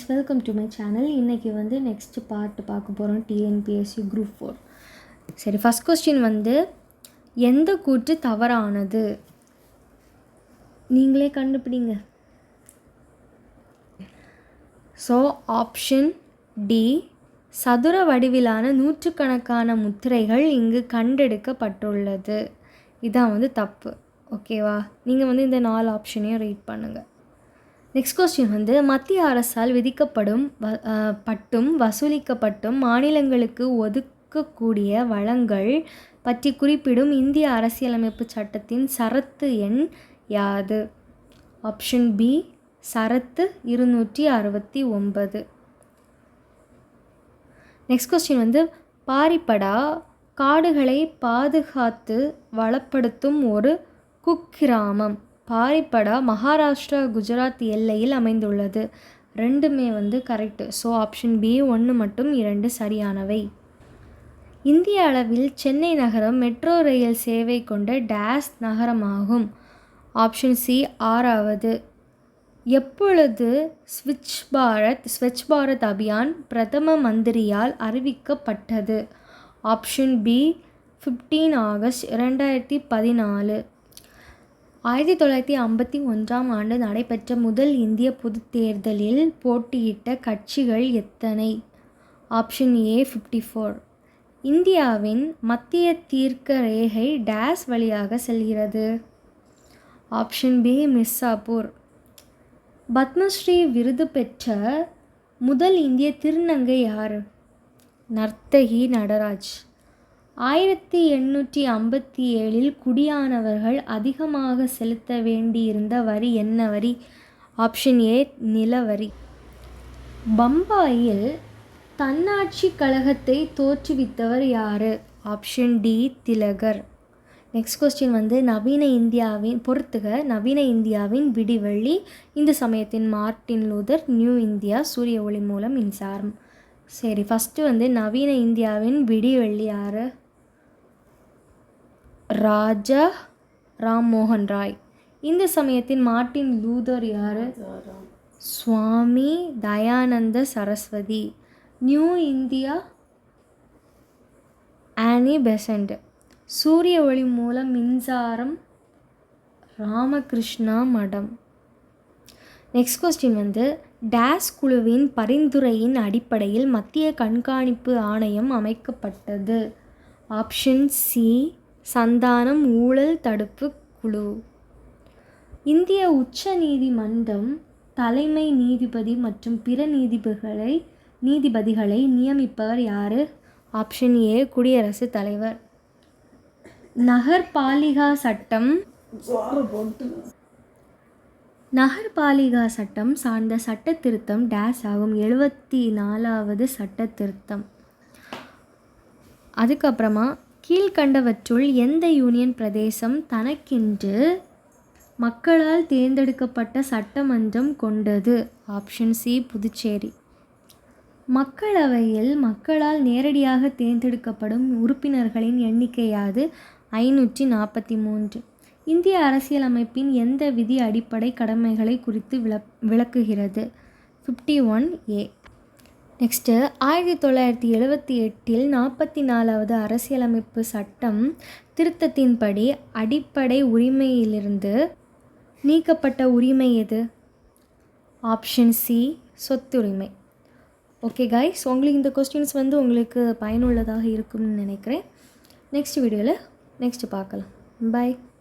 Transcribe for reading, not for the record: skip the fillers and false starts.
Welcome to my channel. இன்றைக்கி வந்து next part பார்க்க போகிறோம் டிஎன்பிஎஸ்சி குரூப் 4. சரி, ஃபஸ்ட் கொஸ்டின் வந்து எந்த கூற்று தவறானது? நீங்களே கண்டுபிடிங்க. ஸோ ஆப்ஷன் டி, சதுர வடிவிலான நூற்றுக்கணக்கான முத்திரைகள் இங்கு கண்டெடுக்கப்பட்டுள்ளது. இதான் வந்து தப்பு. ஓகேவா? நீங்கள் வந்து இந்த 4 ஆப்ஷனையும் ரீட் பண்ணுங்கள். நெக்ஸ்ட் கொஸ்டின் வந்து மத்திய அரசால் விதிக்கப்படும் பட்டும் வசூலிக்கப்பட்டும் மாநிலங்களுக்கு ஒதுக்கக்கூடிய வளங்கள் பற்றி குறிப்பிடும் இந்திய அரசியலமைப்பு சட்டத்தின் சரத்து எண் யாது? ஆப்ஷன் பி, சரத்து 269. நெக்ஸ்ட் கொஸ்டின் வந்து பாரிப்படா காடுகளை பாதுகாத்து வளப்படுத்தும் ஒரு குக்கிராமம். பாரிப்படா மகாராஷ்டிரா குஜராத் எல்லையில் அமைந்துள்ளது. ரெண்டுமே வந்து கரெக்டு. ஸோ ஆப்ஷன் பி 1 மற்றும் 2 சரியானவை. இந்திய அளவில் சென்னை நகரம் மெட்ரோ ரயில் சேவை கொண்ட டேஸ் நகரமாகும். ஆப்ஷன் சி 6வது. எப்பொழுது ஸ்வச் பாரத் அபியான் பிரதம மந்திரியால் அறிவிக்கப்பட்டது? Option B 15 August 2014. 1951ஆம் ஆண்டு நடைபெற்ற முதல் இந்திய பொதுத் தேர்தலில் போட்டியிட்ட கட்சிகள் எத்தனை? Option A 54. இந்தியாவின் மத்திய தீர்க்க ரேகை டேஸ் வழியாக செல்கிறது? Option B Mirzapur. பத்மஸ்ரீ விருது பெற்ற முதல் இந்திய திருநங்கை யார்? நர்த்தகி நடராஜ். 1857இல் குடியானவர்கள் அதிகமாக செலுத்த வேண்டியிருந்த வரி என்ன வரி? ஆப்ஷன் ஏ நிலவரி. பம்பாயில் தன்னாட்சி கழகத்தை தோற்றுவித்தவர் யார்? Option D Tilak. Next question வந்து நவீன இந்தியாவின் விடிவெள்ளி, இந்து சமயத்தின் மார்ட்டின் லூதர், நியூ இந்தியா, சூரிய ஒளி மூலம் மின்சாரம். சரி, ஃபஸ்ட்டு வந்து நவீன இந்தியாவின் விடிவெள்ளி யார்? ராஜா ராம்மோகன் ராய். இந்து சமயத்தின் மார்ட்டின் லூதர் யார்? சுவாமி தயானந்த சரஸ்வதி. நியூ இந்தியா ஆனி பெசன்ட். சூரிய ஒளி மூலம் மின்சாரம் ராமகிருஷ்ணா மடம். நெக்ஸ்ட் கொஸ்டின் வந்து டேஸ் குழுவின் பரிந்துரையின் அடிப்படையில் மத்திய கண்காணிப்பு ஆணையம் அமைக்கப்பட்டது? ஆப்ஷன் சி சந்தானம் ஊழல் தடுப்பு குழு. இந்திய உச்ச நீதிமன்றம் தலைமை நீதிபதி மற்றும் பிற நீதிபதிகளை நியமிப்பவர் யார்? ஆப்ஷன் ஏ குடியரசுத் தலைவர். நகர்பாலிகா சட்டம் சார்ந்த சட்ட திருத்தம் டேஸ் ஆகும்? 74வது சட்ட திருத்தம். அதுக்கப்புறமா கீழ்கண்டவற்றுள் எந்த யூனியன் பிரதேசம் தனக்கென்று மக்களால் தேர்ந்தெடுக்கப்பட்ட சட்டமன்றம் கொண்டது? Option C Puducherry. மக்களவையில் மக்களால் நேரடியாக தேர்ந்தெடுக்கப்படும் உறுப்பினர்களின் எண்ணிக்கை யாது? 543. இந்திய அரசியலமைப்பின் எந்த விதி அடிப்படை கடமைகளை குறித்து விளக்குகிறது? 51A. நெக்ஸ்ட்டு 1978இல் 44வது அரசியலமைப்பு சட்டம் திருத்தத்தின்படி அடிப்படை உரிமையிலிருந்து நீக்கப்பட்ட உரிமை எது? ஆப்ஷன் சி சொத்துரிமை. ஓகே கைஸ், உங்களுக்கு இந்த கொஸ்டின்ஸ் வந்து உங்களுக்கு பயனுள்ளதாக இருக்கும்னு நினைக்கிறேன். நெக்ஸ்ட் வீடியோவில் பார்க்கலாம். பை.